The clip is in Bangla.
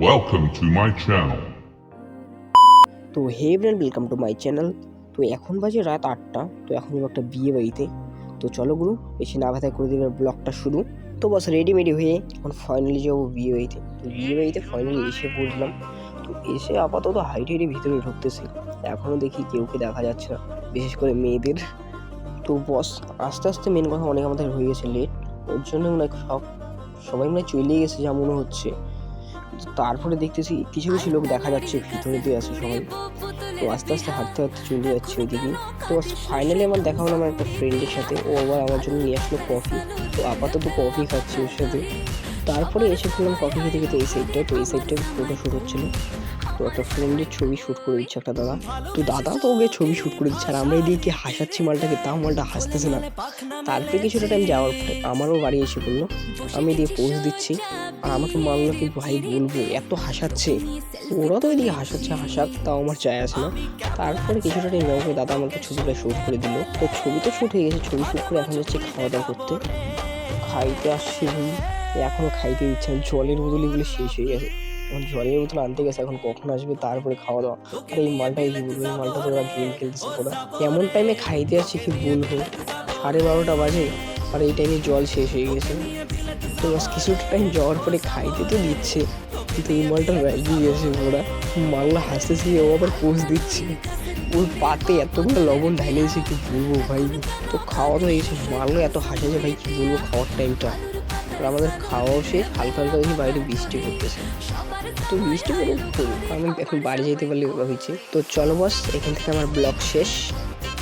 Welcome to my channel. তো hey everyone, welcome to my channel. তো এখন বাজে রাত 8টা। তো এখন যাবো একটা বিয়ে বাড়িতে। তো চলো গুরু, বেশি না ভাতায় করে দেবে ব্লগটা শুরু। তো বস রেডিমেডি হয়ে এখন ফাইনালি যাবো বিয়ে বাড়িতে। তো বিয়ে বাড়িতে ফাইনালি এসে পড়লাম। তো এসে আপাতত হাইটে ভিতরে ঢুকতেছি। এখনও দেখি কেউকে দেখা যাচ্ছে না, বিশেষ করে মেয়েদের। তো বস আস্তে আস্তে মেন কথা অনেক আমাদের হয়ে গেছে লেট, ওর জন্য মনে হয় সবাই মনে হয় চলে গেছে যা মনে হচ্ছে। তারপরে দেখতেছি কিছু কিছু লোক দেখা যাচ্ছে ভিতরে দিয়ে আছে সবাই। তো আস্তে আস্তে হাঁটতে হাঁটতে চলে যাচ্ছে ওইদিকে। তো ফাইনালি আমার দেখা হলো আমার একটা ফ্রেন্ডের সাথে, ও আবার আমার জন্য নিয়ে আসলো কফি। তো আপাতত কফি খাচ্ছি ওর সাথে। তারপরে এসে ফেললাম কফি খেতে খেতে এই সাইডটায়। তো এই সাইডটায় ফটো শ্যুট হচ্ছিলো। তো একটা ফ্রেন্ডের ছবি শ্যুট করে দিচ্ছে একটা দাদা। তো দাদা তো ওকে ছবি শ্যুট করে দিচ্ছে, আর আমরা এদিকে হাসাচ্ছি মালটাকে, তাও মালটা হাসতেছে না। তারপরে কিছুটা টাইম যাওয়ার পরে আমারও বাড়ি এসে পড়লো। আমি এদিকে পোজ দিচ্ছি, আর আমাকে মানলো কি ভাই বলবো, এত হাসাচ্ছে। ওরা তো এদিকে হাসাচ্ছে, হাসাক, তাও আমার চাই আসে না। তারপরে কিছুটা টাইম যাওয়ার পরে দাদা আমাকে ছবিটা শ্যুট করে দিল। তো ছবি তো শ্যুট হয়ে গেছে, ছবি শ্যুট করে এখন যাচ্ছি খাওয়া দাওয়া করতে। খাইতে আসছি ভাই, এখনও খাইতে দিচ্ছে না, জলের বোতল এগুলো শেষ হয়ে গেছে। এখন জলের বোতল আনতে গেছে, এখন কখন আসবে তারপরে খাওয়া দাওয়া। আর এই মালটাই কি বলবো, এই মালটা তো ওরা গেম খেলতেছে ওরা। এমন টাইমে খাইতে আসছি কি বলবো, 12:30 বাজে, আর এই টাইমে জল শেষ হয়ে গেছে। তো বাস কিছুটা টাইম যাওয়ার পরে খাইতে তো দিচ্ছে, কিন্তু এই মালটা রাগিয়ে গেছে ওরা। মাল্লা হাসতেছি, ও আবার পোজ দিচ্ছে। ওর পাতে এতগুলো লবণ ঢালিয়েছে কি বলবো ভাই। তো খাওয়া তো হয়ে গেছে, মাল্লা এত হাসেছে ভাই কি বলবো খাওয়ার টাইমটা। আর আমাদের খাওয়াও শেষ, হালকা হালকা দেখি বাইরে বৃষ্টি পড়তেছে। তো বৃষ্টি পড়ুক, আমি এখন বাড়ি যেতে পারলে ভাবছি। তো চলো বস, এখান থেকে আমার ব্লগ শেষ।